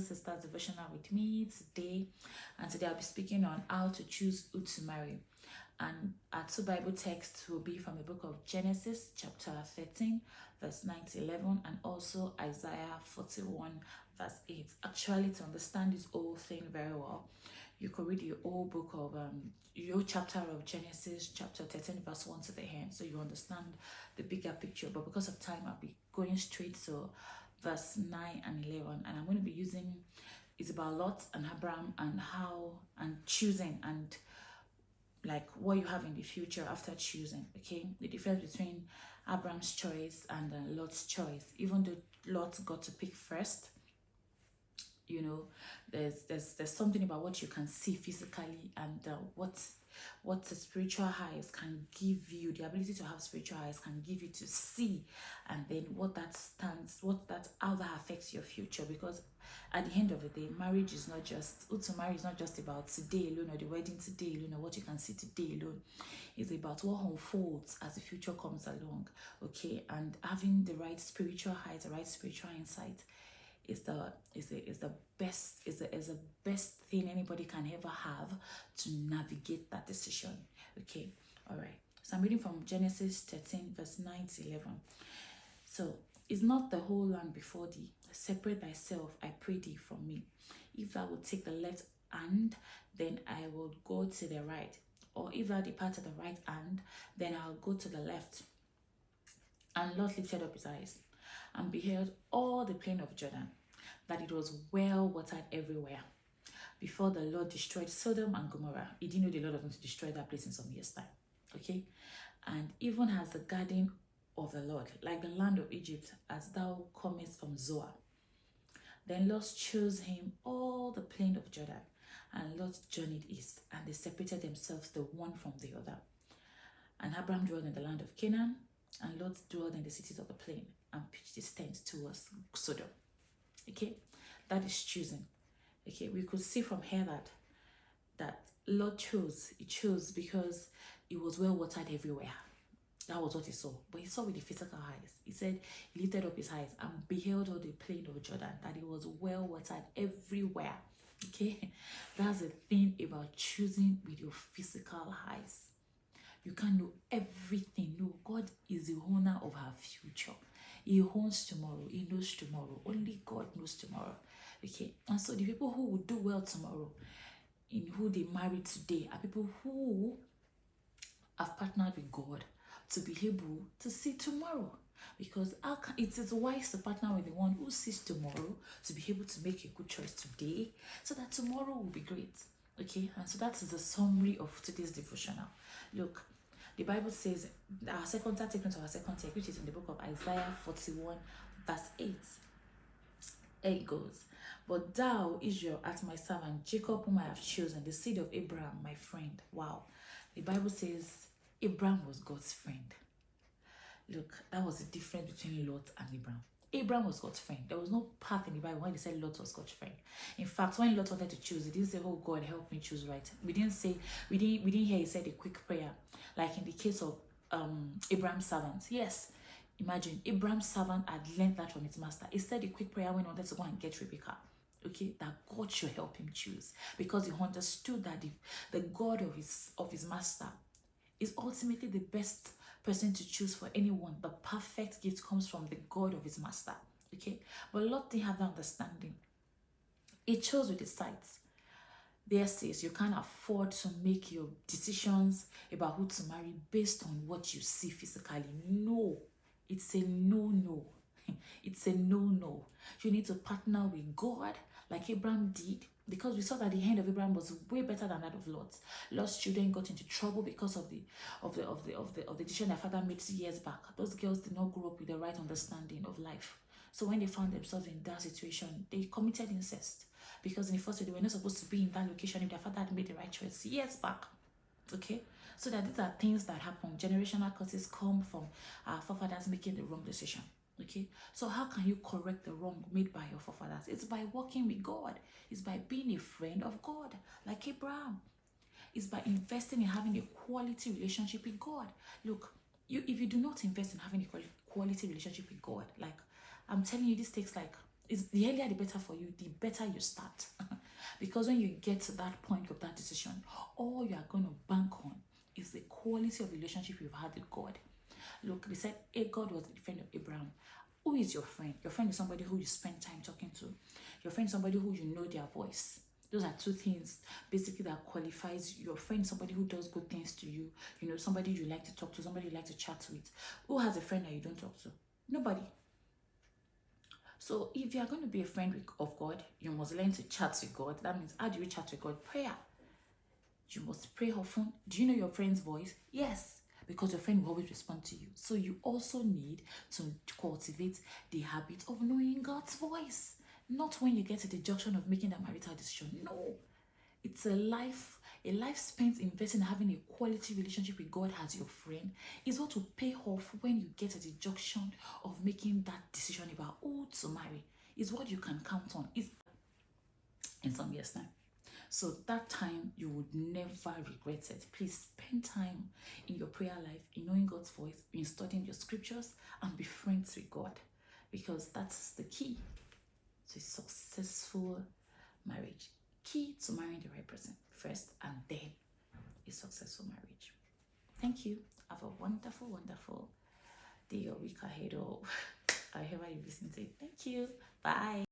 Sisters devotional with me today, and today I'll be speaking on how to choose who to marry. And our two Bible texts will be from the book of Genesis chapter 13 verse 9 to 11, and also Isaiah 41 verse 8. Actually, to understand this whole thing very well, you could read the whole book of your chapter of Genesis chapter 13 verse 1 to the end, so you understand the bigger picture. But because of time, I'll be going straight to verse 9 and 11, and I'm going to be using, it's about Lot and Abraham and how, and choosing, and like what you have in the future after choosing. Okay, the difference between Abraham's choice and Lot's choice. Even though Lot got to pick first, you know, there's something about what you can see physically, and what the spiritual eyes can give you, the ability to have spiritual eyes can give you to see, and then how that affects your future. Because at the end of the day, marriage is not just, to marry is not just about today alone, or the wedding today alone, or what you can see today alone. It's about what unfolds as the future comes along. Okay, and having the right spiritual eyes, the right spiritual insight is the best thing anybody can ever have to navigate that decision. Okay, all right. So I'm reading from Genesis 13 verse 9 to 11. So, is not the whole land before thee? Separate thyself, I pray thee, from me. If thou wilt take the left hand, then I will go to the right. Or if thou depart to the right hand, then I'll go to the left. And Lot lifted up his eyes and beheld all the plain of Jordan, that it was well watered everywhere, before the Lord destroyed Sodom and Gomorrah. He didn't know the Lord was going to destroy that place in some years' time. Okay? And even as the garden of the Lord, like the land of Egypt, as thou comest from Zoar. Then Lot chose him all the plain of Jordan, and Lot journeyed east, and they separated themselves the one from the other. And Abraham dwelt in the land of Canaan, and Lot dwelt in the cities of the plain, and pitched his tent towards Sodom. Okay, that is choosing. Okay, we could see from here that Lot chose. He chose because it was well watered everywhere. That was what he saw. But he saw with the physical eyes. He said he lifted up his eyes and beheld all the plain of Jordan, that it was well watered everywhere. Okay, that's the thing about choosing with your physical eyes. You can't know everything. No, God is the owner of our future. He owns tomorrow. He knows tomorrow. Only God knows tomorrow. Okay, and so the people who will do well tomorrow, in who they marry today, are people who have partnered with God to be able to see tomorrow. Because it is wise to partner with the one who sees tomorrow, to be able to make a good choice today, so that tomorrow will be great. Okay, and so that is the summary of today's devotional. Look, the Bible says, our second text, which is in the book of Isaiah 41 verse 8. There it goes. But thou, Israel, art my servant, Jacob, whom I have chosen, the seed of Abraham, my friend. Wow. The Bible says Abraham was God's friend. Look, that was the difference between Lot and Abraham. Abraham was God's friend. There was no part in the Bible when they said Lot was God's friend. In fact, when Lot wanted to choose, he didn't say, "Oh God, help me choose right." We didn't hear he said a quick prayer, like in the case of Abraham's servant. Yes, imagine Abraham's servant had learned that from his master. He said a quick prayer when he wanted to go and get Rebecca. Okay, that God should help him choose, because he understood that the God of his master is ultimately the best person to choose for anyone. The perfect gift comes from the God of his master. Okay, but Lot didn't have that understanding. He chose with his sights. There says you can't afford to make your decisions about who to marry based on what you see physically. No, it's a no. It's a no. You need to partner with God like Abraham did, because we saw that the hand of Abraham was way better than that of Lot. Lot's children got into trouble because of the decision their father made years back. Those girls did not grow up with the right understanding of life. So when they found themselves in that situation, they committed incest, because in the first place they were not supposed to be in that location if their father had made the right choice years back. Okay, so that these are things that happen. Generational curses come from our forefathers making the wrong decision. Okay, so how can you correct the wrong made by your forefathers? It's by working with God. It's by being a friend of God, like Abraham. It's by investing in having a quality relationship with God. Look, if you do not invest in having a quality relationship with God, like I'm telling you, this takes like It's the earlier the better for you, the better you start. Because when you get to that point of that decision, all you are going to bank on is the quality of relationship you've had with God. Look, they said God was the friend of Abraham. Who is your friend? Your friend is somebody who you spend time talking to. Your friend is somebody who you know their voice. Those are two things basically that qualifies your friend, somebody who does good things to you. You know, somebody you like to talk to, somebody you like to chat with. Who has a friend that you don't talk to? Nobody. So if you are going to be a friend of God, you must learn to chat with God. That means, how do you chat with God? Prayer. You must pray often. Do you know your friend's voice? Yes, because your friend will always respond to you. So you also need to cultivate the habit of knowing God's voice. Not when you get to the junction of making that marital decision. No. It's a life spent investing in having a quality relationship with God as your friend is what will pay off when you get to the junction of making that decision about who to marry. Is what you can count on. Is in some years' time. So that time you would never regret it. Please spend time in your prayer life, in knowing God's voice, in studying your scriptures, and be friends with God, because that's the key to a successful marriage. Key to marrying the right person first, and then a successful marriage. Thank you. Have a wonderful, wonderful day or week ahead, or however you listen to it. Thank you. Bye.